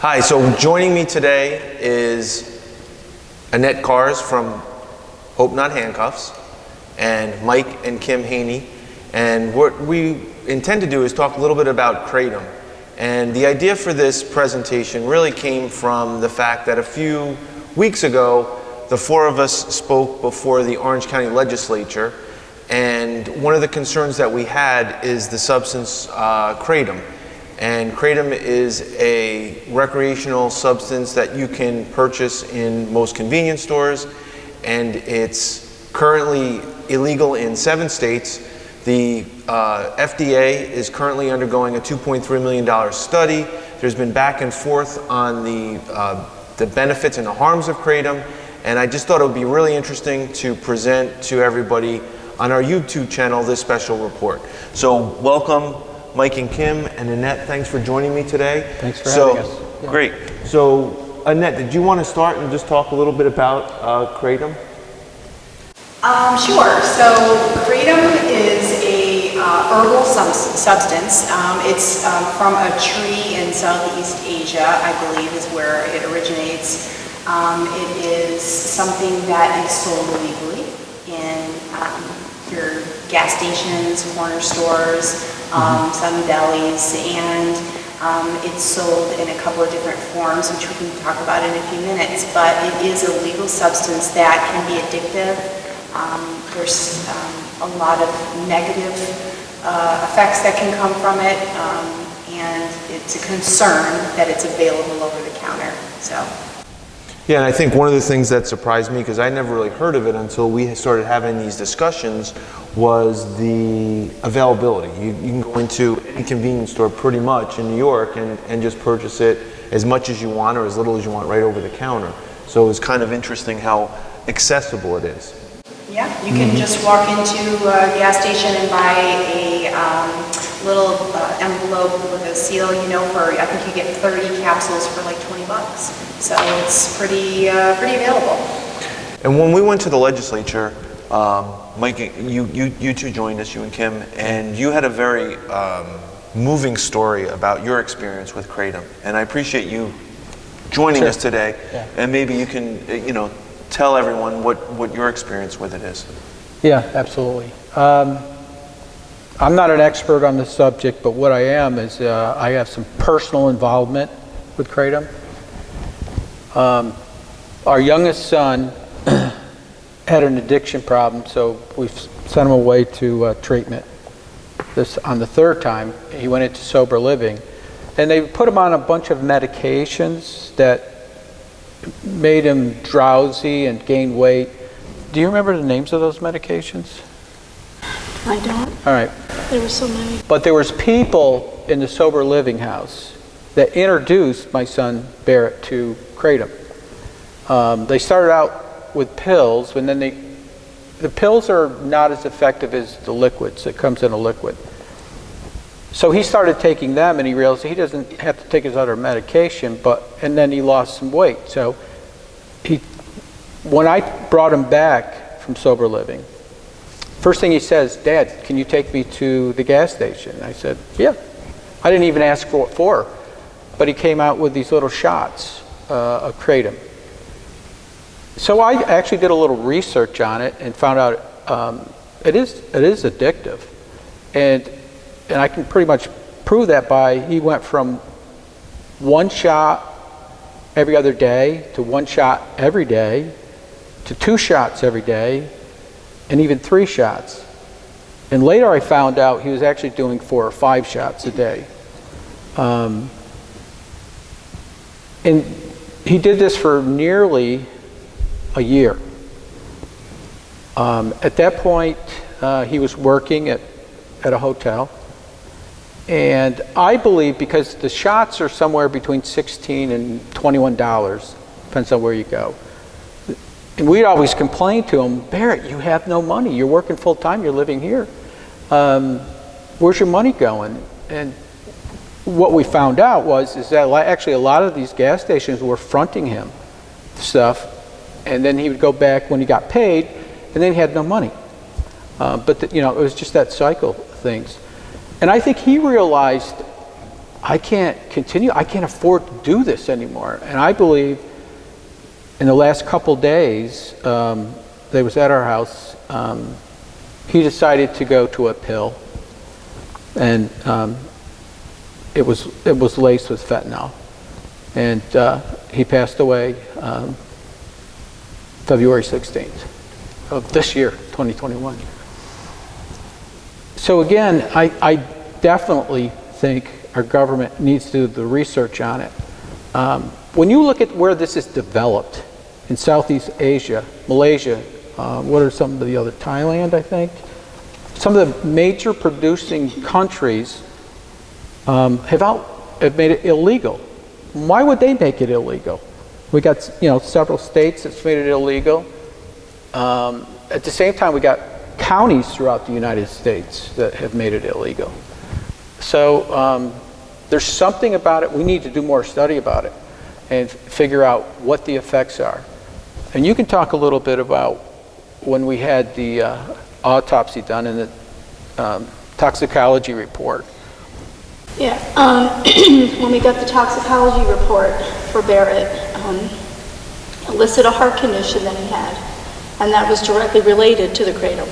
Hi, so joining me today is Annette Kahrs from Hope Not Handcuffs and Mike and Kim Haney. And what we intend to do is talk a little bit about Kratom. And the idea for this presentation really came from the fact that a few weeks ago, the four of us spoke before the Orange County Legislature. And one of the concerns that we had is the substance Kratom. And Kratom is a recreational substance that you can purchase in most convenience stores, and it's currently illegal in 7 states. The FDA is currently undergoing a $2.3 million study. There's been back and forth on the benefits and the harms of Kratom, and I just thought it would be really interesting to present to everybody on our YouTube channel this special report. So welcome, Mike and Kim and Annette. Thanks for joining me today. Thanks for having us. Yeah. Great. So Annette, did you want to start and just talk a little bit about Kratom? Sure. So Kratom is a herbal substance. It's from a tree in Southeast Asia, I believe, is where it originates. It is something that is sold illegally in your gas stations, corner stores, some delis, and it's sold in a couple of different forms, which we can talk about in a few minutes. But it is a legal substance that can be addictive. There's a lot of negative effects that can come from it, and it's a concern that it's available over the counter. So. Yeah, and I think one of the things that surprised me, because I never really heard of it until we started having these discussions, was the availability. You can go into any convenience store pretty much in New York and just purchase it as much as you want or as little as you want right over the counter. So it's kind of interesting how accessible it is. Yeah, you can just walk into a gas station and buy a little envelope with a seal, for, I think you get 30 capsules for like $20. So it's pretty available. And when we went to the legislature, Mike, you two joined us, you and Kim, and you had a very moving story about your experience with Kratom. And I appreciate you joining us today. Yeah. And maybe you can, tell everyone what your experience with it is. Yeah, absolutely. I'm not an expert on this subject, but what I am is I have some personal involvement with Kratom. Our youngest son had an addiction problem, so we sent him away to treatment. On the 3rd time, he went into sober living, and they put him on a bunch of medications that made him drowsy and gain weight. Do you remember the names of those medications? I don't. All right. There were so many. But there was people in the sober living house that introduced my son Barrett to Kratom. They started out with pills, and then the pills are not as effective as the liquids. It comes in a liquid. So he started taking them, and he realized he doesn't have to take his other medication, and then he lost some weight. So when I brought him back from sober living, first thing he says, "Dad, can you take me to the gas station?" And I said, "Yeah." I didn't even ask for what for, but he came out with these little shots of Kratom. So I actually did a little research on it and found out it is addictive, and I can pretty much prove that by he went from 1 shot every other day to 1 shot every day to 2 shots every day and even 3 shots. And later I found out he was actually doing 4 or 5 shots a day. And he did this for nearly a year. At that point, he was working at a hotel. And I believe, because the shots are somewhere between $16 and $21, depends on where you go. And we'd always complain to him, "Barrett, you have no money. You're working full time. You're living here. Where's your money going?" And what we found out is that actually a lot of these gas stations were fronting him stuff, and then he would go back when he got paid, and then he had no money. But it was just that cycle of things. And I think he realized I can't continue. I can't afford to do this anymore. And I believe in the last couple days, they was at our house. He decided to go to a pill, and it was laced with fentanyl, and he passed away February 16th of this year, 2021. So again, I definitely think our government needs to do the research on it. When you look at where this is developed, in Southeast Asia, Malaysia, what are some of the other, Thailand, I think? Some of the major producing countries have made it illegal. Why would they make it illegal? We got, several states that's made it illegal. At the same time, we got counties throughout the United States that have made it illegal. So there's something about it. We need to do more study about it and figure out what the effects are. And you can talk a little bit about when we had the autopsy done in the toxicology report. Yeah, when we got the toxicology report for Barrett, it listed a heart condition that he had, and that was directly related to the kratom.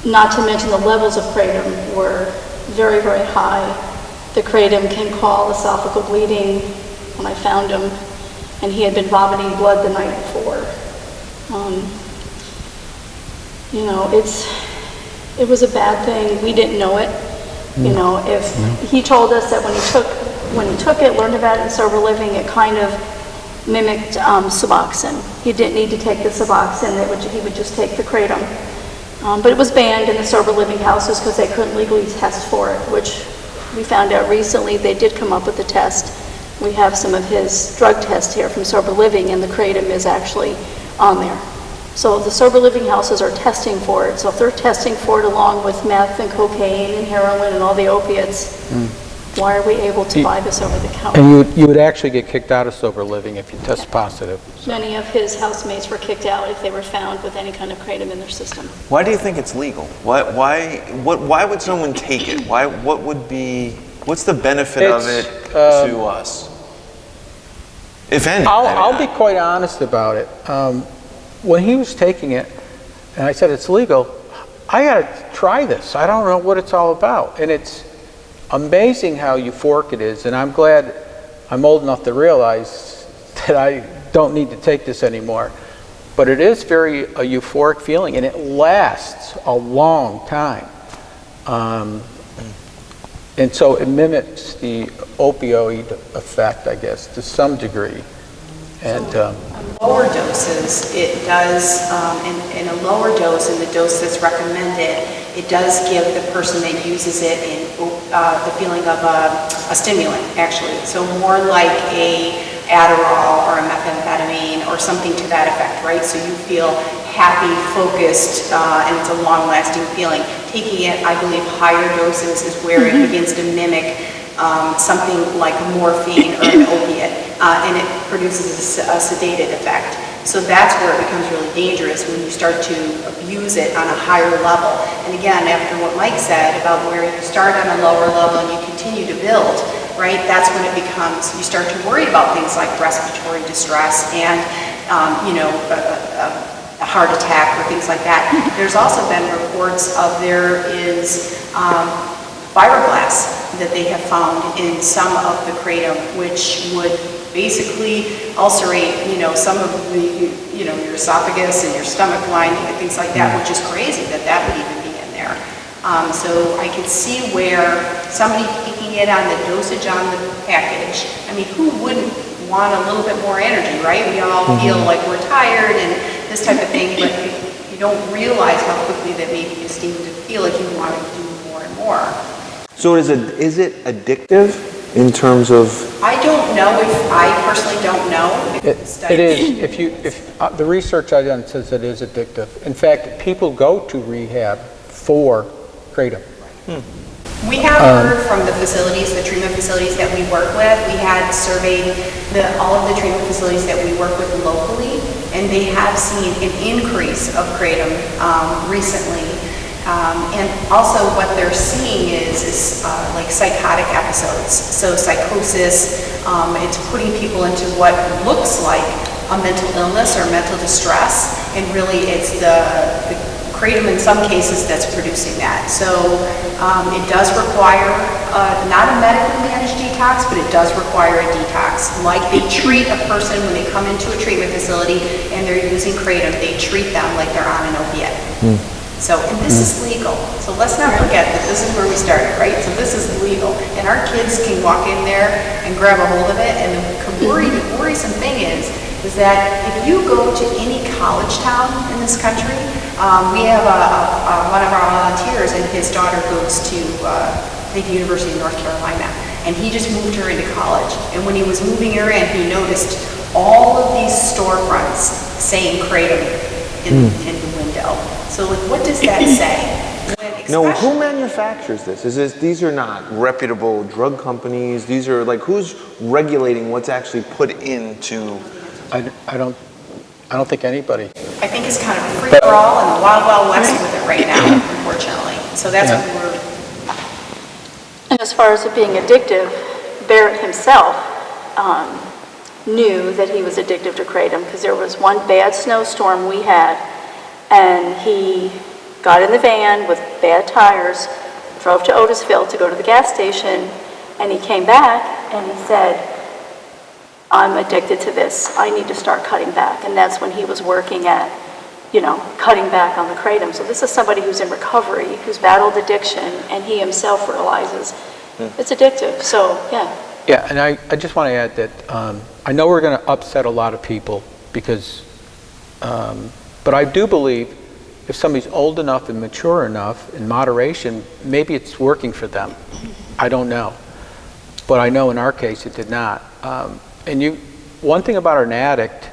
Not to mention the levels of kratom were very, very high. The kratom can cause esophageal bleeding when I found him, and he had been vomiting blood the night before. It was a bad thing. We didn't know it. If he told us that when he took it, learned about it in sober living, it kind of mimicked Suboxone. He didn't need to take the Suboxone. He would just take the kratom. But it was banned in the sober living houses because they couldn't legally test for it, which we found out recently they did come up with a test. We have some of his drug tests here from sober living, and the kratom is actually on there. So the sober living houses are testing for it. So if they're testing for it along with meth and cocaine and heroin and all the opiates, why are we able to buy this over the counter? And you would actually get kicked out of sober living if you test positive. So. Many of his housemates were kicked out if they were found with any kind of kratom in their system. Why do you think it's legal? Why would someone take it? What's the benefit of it to us? If any. I'll be quite honest about it. When he was taking it, and I said it's legal, I got to try this. I don't know what it's all about. And it's amazing how euphoric it is, and I'm glad I'm old enough to realize that I don't need to take this anymore. But it is a euphoric feeling, and it lasts a long time. And so it mimics the opioid effect, I guess, to some degree. And lower doses, it does, in a lower dose, in the dose that's recommended, it does give the person that uses it the feeling of a stimulant, actually. So more like a Adderall or a methamphetamine or something to that effect, right? So you feel happy, focused, and it's a long-lasting feeling. Taking it, I believe, higher doses is where it begins to mimic something like morphine or an opiate, and it produces a sedated effect. So that's where it becomes really dangerous, when you start to abuse it on a higher level. And again, after what Mike said about where you start on a lower level and you continue to build, right, that's when it becomes, you start to worry about things like respiratory distress and, a heart attack or things like that. There's also been reports of there is fiberglass that they have found in some of the kratom, which would basically ulcerate, some of the, your esophagus and your stomach lining and things like that, which is crazy that would even be in there. So I could see where somebody taking it on the dosage on the package, I mean, who wouldn't want a little bit more energy, right? We all feel like we're tired and this type of thing, but you don't realize how quickly that maybe you seem to feel like you want to do more and more. So is it addictive in terms of? I don't know. I personally don't know. It is. If the research I've done says it is addictive. In fact, people go to rehab for kratom. We have heard from the facilities, the treatment facilities that we work with. We had surveyed all of the treatment facilities that we work with locally, and they have seen an increase of kratom recently. And also what they're seeing is is like psychotic episodes. So psychosis, it's putting people into what looks like a mental illness or mental distress, and really it's the kratom in some cases that's producing that. So it does require not a medically managed detox, but it does require a detox. Like they treat a person when they come into a treatment facility and they're using kratom, they treat them like they're on an opiate. So, and this is legal. So let's not forget that this is where we started, right? So this is legal. And our kids can walk in there and grab a hold of it. And the worrisome thing is that if you go to any college town in this country, we have one of our volunteers, and his daughter goes to, I think, the University of North Carolina. And he just moved her into college. And when he was moving her in, he noticed all of these storefronts saying kratom in the window. So like, what does that say? No, who manufactures this? These are not reputable drug companies. These are like, who's regulating what's actually put into? I don't think anybody. I think it's kind of a free-for-all and the wild west with it right now, unfortunately. So that's what we're... And as far as it being addictive, Barrett himself knew that he was addicted to kratom, because there was one bad snowstorm we had, and he got in the van with bad tires, drove to Otisville to go to the gas station, and he came back and he said, I'm addicted to this. I need to start cutting back. And that's when he was working at, cutting back on the kratom. So this is somebody who's in recovery, who's battled addiction, and he himself realizes it's addictive. So, yeah. Yeah, and I just want to add that I know we're going to upset a lot of people because, but I do believe if somebody's old enough and mature enough in moderation, maybe it's working for them. I don't know. But I know in our case it did not. One thing about an addict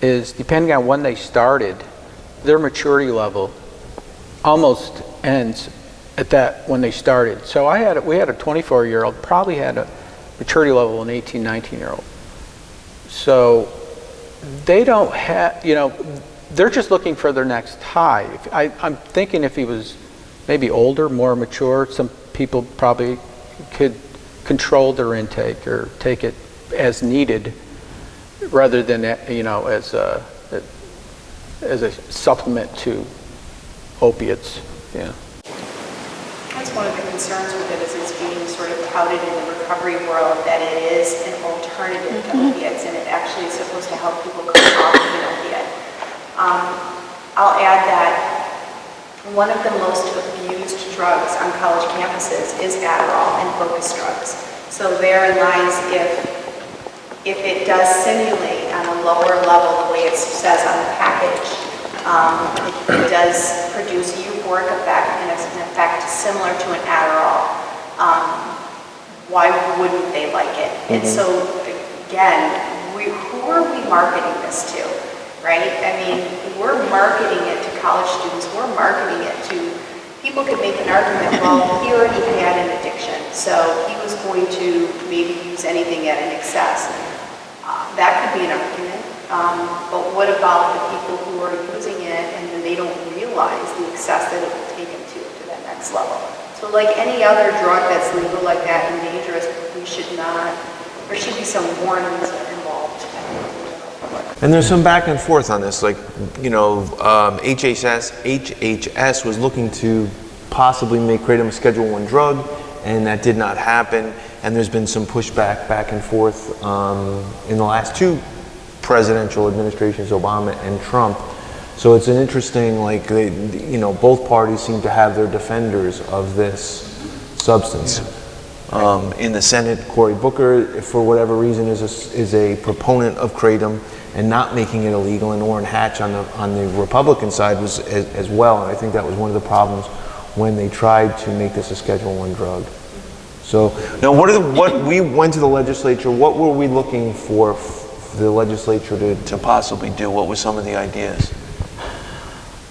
is, depending on when they started, their maturity level almost ends at that when they started. So we had a 24-year-old, probably had a maturity level of an 18, 19-year-old. So they don't have, they're just looking for their next high. I'm thinking if he was maybe older, more mature, some people probably could control their intake or take it as needed rather than as a supplement to opiates. Yeah. That's one of the concerns with it, is it's being sort of touted in the recovery world that it is an alternative to opiates, and it actually is supposed to help people come off of an opiate. I'll add that one of the most abused drugs on college campuses is Adderall and focus drugs. So therein lies, if it does simulate on a lower level the way it says on the package, it does produce a euphoric effect, and it's an effect similar to an Adderall. Why wouldn't they like it? And so again, who are we marketing this to, right? I mean, we're marketing it to college students, we're marketing it to, people could make an argument, well, he already had an addiction, so he was going to maybe use anything at an excess. That could be an argument, but what about the people who are using it and then they don't realize the excess that it will take them to that next level? So like any other drug that's legal like that and dangerous, we should not, there should be some warnings involved. And there's some back and forth on this, like, HHS was looking to possibly make kratom a Schedule I drug, and that did not happen. And there's been some pushback back and forth in the last two presidential administrations, Obama and Trump. So it's an interesting, both parties seem to have their defenders of this substance. In the Senate, Cory Booker, for whatever reason, is a proponent of kratom and not making it illegal, and Orrin Hatch on the Republican side was as well. And I think that was one of the problems when they tried to make this a Schedule I drug. So now, what we went to the legislature, what were we looking for the legislature to possibly do? What were some of the ideas?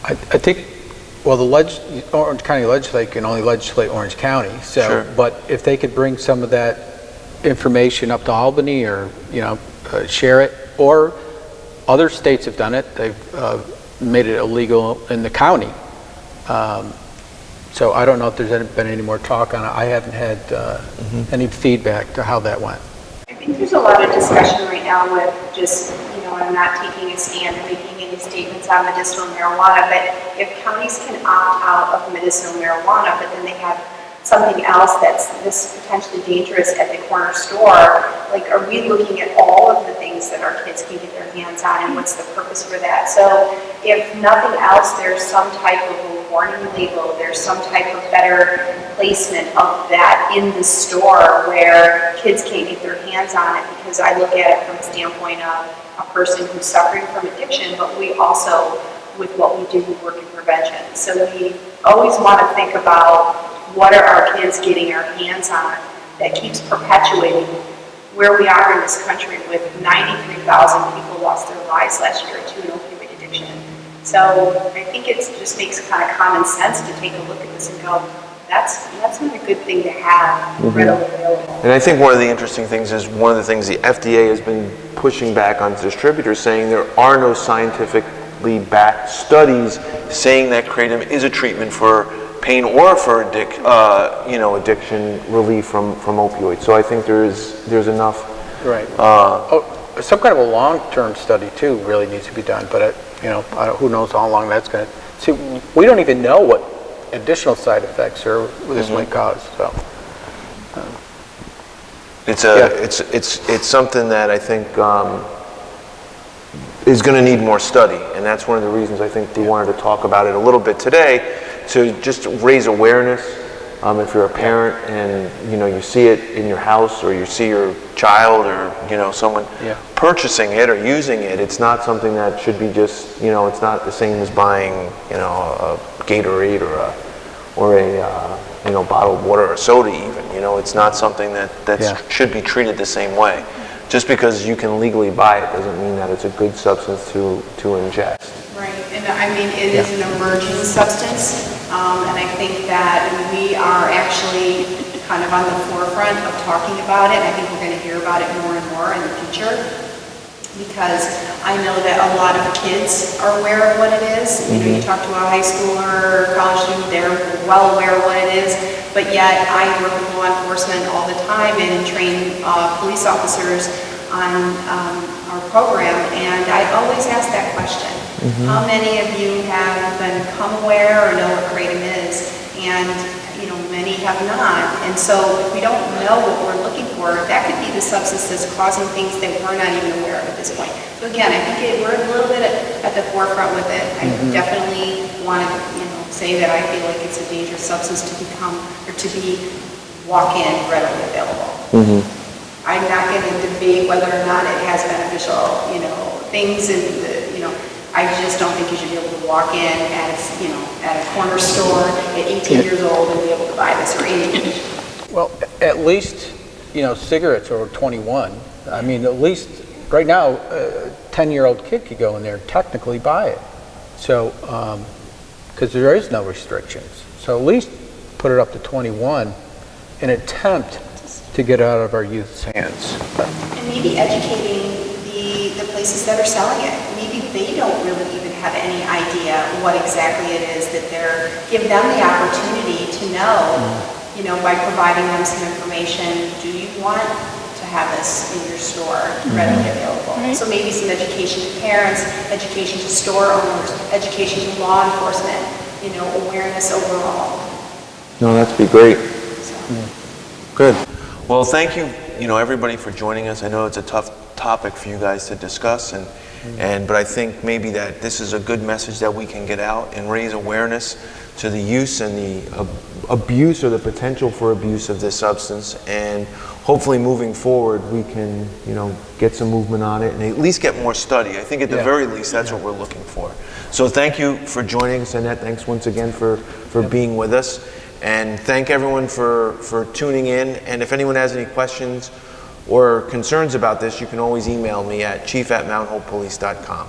I think, well, the Orange County legislature can only legislate Orange County. So, sure. But if they could bring some of that information up to Albany, or share it, or other states have done it. They've made it illegal in the county. So I don't know if there's been any more talk on it. I haven't had any feedback to how that went. I think there's a lot of discussion right now with just, and I'm not taking a stand or making any statements on medicinal marijuana, but if counties can opt out of medicinal marijuana, but then they have something else that's this potentially dangerous at the corner store, like, are we looking at all of the things that our kids can get their hands on, and what's the purpose for that? So if nothing else, there's some type of a warning label, there's some type of better placement of that in the store where kids can't get their hands on it, because I look at it from a standpoint of a person who's suffering from addiction, but we also, with what we do, we work in prevention. So we always want to think about what are our kids getting our hands on that keeps perpetuating where we are in this country with 93,000 people lost their lives last year to an opioid addiction. So I think it just makes kind of common sense to take a look at this and go, that's not a good thing to have readily available. And I think one of the interesting things is one of the things the FDA has been pushing back on distributors, saying there are no scientifically backed studies saying that Kratom is a treatment for pain or for addiction relief from opioids. So I think there's enough. Right. Some kind of a long-term study too really needs to be done, but who knows how long that's going to. See, we don't even know what additional side effects or this might cause. So it's something that I think is going to need more study, and that's one of the reasons I think we wanted to talk about it a little bit today, to just raise awareness. If you're a parent and you see it in your house, or you see your child or someone purchasing it or using it, it's not something that should be just it's not the same as buying a Gatorade or a bottled water or soda even. It's not something that should be treated the same way. Just because you can legally buy it doesn't mean that it's a good substance to ingest. Right, and I mean, it is an emerging substance, and I think that we are actually kind of on the forefront of talking about it. I think we're going to hear about it more and more in the future, because I know that a lot of kids are aware of what it is. You talk to a high schooler or college student, they're well aware of what it is, but yet I work with law enforcement all the time and train police officers on our program, and I always ask that question. How many of you have become aware or know what Kratom is? And many have not. And so if we don't know what we're looking for, that could be the substance that's causing things that we're not even aware of at this point. So again, I think we're a little bit at the forefront with it. I definitely want to say that I feel like it's a dangerous substance to become, or to be walk-in readily available. I'm not going to debate whether or not it has beneficial, things in the, I just don't think you should be able to walk in at a corner store at 18 years old and be able to buy this, or 18. Well, at least, cigarettes are 21. I mean, at least right now, a 10-year-old kid could go in there and technically buy it. So, because there is no restrictions. So at least put it up to 21 in an attempt to get it out of our youth's hands. And maybe educating the places that are selling it. Maybe they don't really even have any idea what exactly it is that give them the opportunity to know, by providing them some information. Do you want to have this in your store readily available? So maybe some education to parents, education to store owners, education to law enforcement, awareness overall. No, that'd be great. Good. Well, thank you, everybody for joining us. I know it's a tough topic for you guys to discuss, but I think maybe that this is a good message that we can get out and raise awareness to the use and the abuse or the potential for abuse of this substance, and hopefully moving forward we can get some movement on it and at least get more study. I think at the very least that's what we're looking for. So thank you for joining us, Annette. Thanks once again for being with us, and thank everyone for tuning in. And if anyone has any questions or concerns about this, you can always email me at chief@mounthopepolice.com.